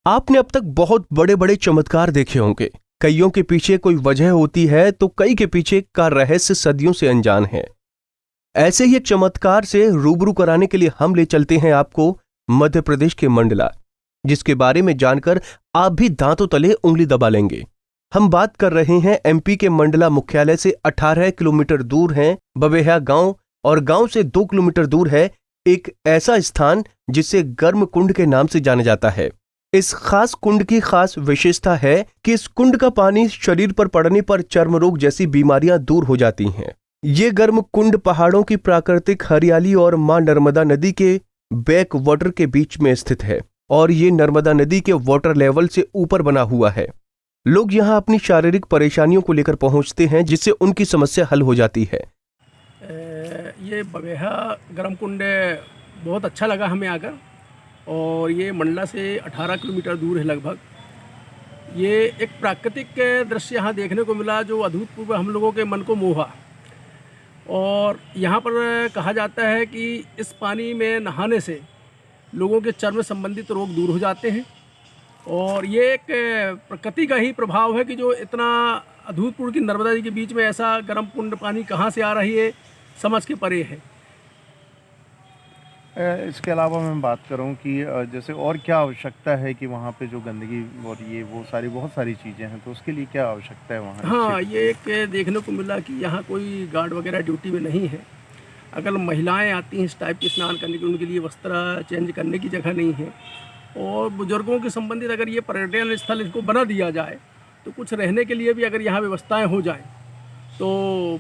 आपने अब तक बहुत बड़े बड़े चमत्कार देखे होंगे। कईयों के पीछे कोई वजह होती है तो कई के पीछे का रहस्य सदियों से अनजान है। ऐसे ही एक चमत्कार से रूबरू कराने के लिए हम ले चलते हैं आपको मध्य प्रदेश के मंडला, जिसके बारे में जानकर आप भी दांतों तले उंगली दबा लेंगे। हम बात कर रहे हैं एमपी के मंडला मुख्यालय से 18 किलोमीटर दूर है बबेहा गांव, और गांव से 2 किलोमीटर दूर है एक ऐसा स्थान जिसे गर्म कुंड के नाम से जाना जाता है। इस खास कुंड की खास विशेषता है कि इस कुंड का पानी शरीर पर पड़ने पर चर्म रोग जैसी बीमारियां दूर हो जाती हैं। ये गर्म कुंड पहाड़ों की प्राकृतिक हरियाली और मां नर्मदा नदी के बैक वाटर के बीच में स्थित है, और ये नर्मदा नदी के वाटर लेवल से ऊपर बना हुआ है। लोग यहाँ अपनी शारीरिक परेशानियों को लेकर पहुँचते हैं, जिससे उनकी समस्या हल हो जाती है। ये बबेहा गर्म कुंड बहुत अच्छा लगा हमें आकर, और ये मंडला से 18 किलोमीटर दूर है लगभग। ये एक प्राकृतिक दृश्य यहाँ देखने को मिला जो अभूतपूर्व हम लोगों के मन को मोहा। और यहाँ पर कहा जाता है कि इस पानी में नहाने से लोगों के चर्म संबंधित रोग दूर हो जाते हैं, और ये एक प्रकृति का ही प्रभाव है कि जो इतना अभूतपूर्व की नर्मदा जी के बीच में ऐसा गर्म कुंड पानी कहाँ से आ रही है समझ के परे है। इसके अलावा मैं बात करूं कि जैसे और क्या आवश्यकता है कि वहाँ पे जो गंदगी और ये वो सारी बहुत सारी चीज़ें हैं, तो उसके लिए क्या आवश्यकता है वहाँ? हाँ, ये एक देखने को मिला कि यहाँ कोई गार्ड वगैरह ड्यूटी में नहीं है। अगर महिलाएं आती हैं इस टाइप के स्नान करने के, उनके लिए वस्त्र चेंज करने की जगह नहीं है। और बुजुर्गों के संबंधित अगर ये पर्यटन स्थल इसको बना दिया जाए तो कुछ रहने के लिए भी अगर यहाँ व्यवस्थाएँ हो जाएँ तो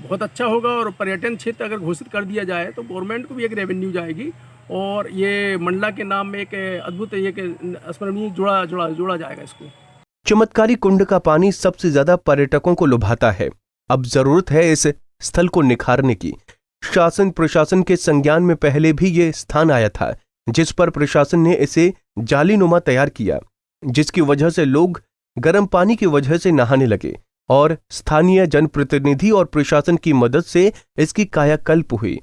बहुत अच्छा होगा। और पर्यटन क्षेत्र अगर घोषित कर दिया जाए तो गवर्नमेंट को भी एक रेवेन्यू जाएगी, और ये मंडला के नाम में एक अद्भुत एक स्मरणीय जोड़ा जाएगा इसको। चमत्कारी कुंड का पानी सबसे ज्यादा पर्यटकों को लुभाता है। अब जरूरत है इस स्थल को निखारने की। शासन प्रशासन के संज्ञान में पहले भी ये स्थान आया था, जिस पर प्रशासन ने इसे जालीनुमा तैयार किया, जिसकी वजह से लोग गर्म पानी की वजह से नहाने लगे, और स्थानीय जनप्रतिनिधि और प्रशासन की मदद से इसकी कायाकल्प हुई।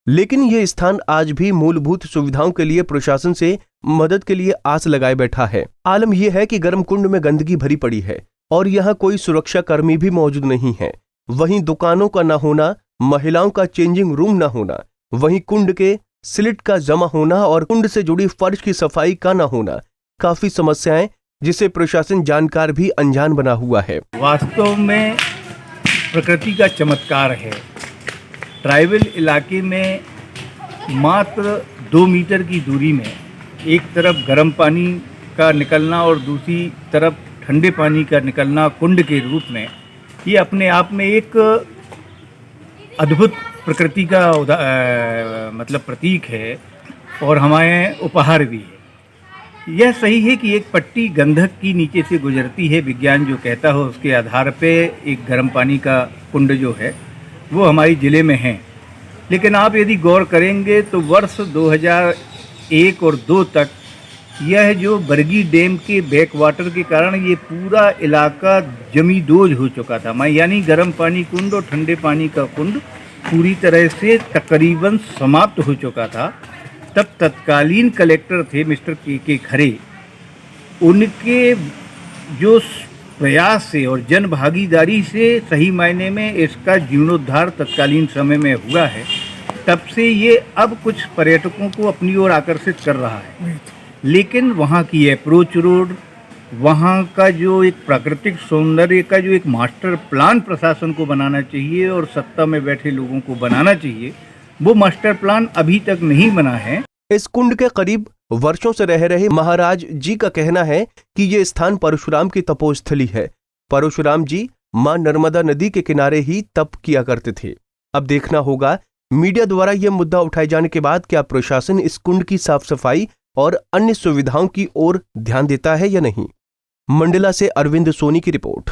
लेकिन यह स्थान आज भी मूलभूत सुविधाओं के लिए प्रशासन से मदद के लिए आस लगाए बैठा है। आलम यह है कि गर्म कुंड में गंदगी भरी पड़ी है और यहाँ कोई सुरक्षा कर्मी भी मौजूद नहीं है। वहीं दुकानों का न होना, महिलाओं का चेंजिंग रूम न होना, वहीं कुंड के स्लिट का जमा होना और कुंड से जुड़ी फर्श की सफाई का न होना, काफी समस्याएं जिसे प्रशासन जानकार भी अनजान बना हुआ है। वास्तव में प्रकृति का चमत्कार है। ट्राइबल इलाके में मात्र 2 मीटर की दूरी में एक तरफ गर्म पानी का निकलना और दूसरी तरफ ठंडे पानी का निकलना कुंड के रूप में, ये अपने आप में एक अद्भुत प्रकृति का मतलब प्रतीक है, और हमारे उपहार भी है। यह सही है कि एक पट्टी गंधक की नीचे से गुजरती है। विज्ञान जो कहता हो उसके आधार पे एक गर्म पानी का कुंड जो है वो हमारी ज़िले में है। लेकिन आप यदि गौर करेंगे तो वर्ष 2001 और 2 तक यह जो बरगी डैम के बैक वाटर के कारण ये पूरा इलाका जमींदोज हो चुका था। यानी गर्म पानी कुंड और ठंडे पानी का कुंड पूरी तरह से तकरीबन समाप्त हो चुका था। तब तत्कालीन कलेक्टर थे मिस्टर के खरे। उनके जो प्रयास से और जन भागीदारी से सही मायने में इसका जीर्णोद्धार तत्कालीन समय में हुआ है। तब से ये अब कुछ पर्यटकों को अपनी ओर आकर्षित कर रहा है। लेकिन वहाँ की अप्रोच रोड, वहाँ का जो एक प्राकृतिक सौंदर्य का जो एक मास्टर प्लान प्रशासन को बनाना चाहिए और सत्ता में बैठे लोगों को बनाना चाहिए, वो मास्टर प्लान अभी तक नहीं बना है। इस कुंड के करीब वर्षों से रह रहे महाराज जी का कहना है कि ये स्थान परशुराम की तपोस्थली है। परशुराम जी मां नर्मदा नदी के किनारे ही तप किया करते थे। अब देखना होगा मीडिया द्वारा यह मुद्दा उठाए जाने के बाद क्या प्रशासन इस कुंड की साफ सफाई और अन्य सुविधाओं की ओर ध्यान देता है या नहीं। मंडला से अरविंद सोनी की रिपोर्ट।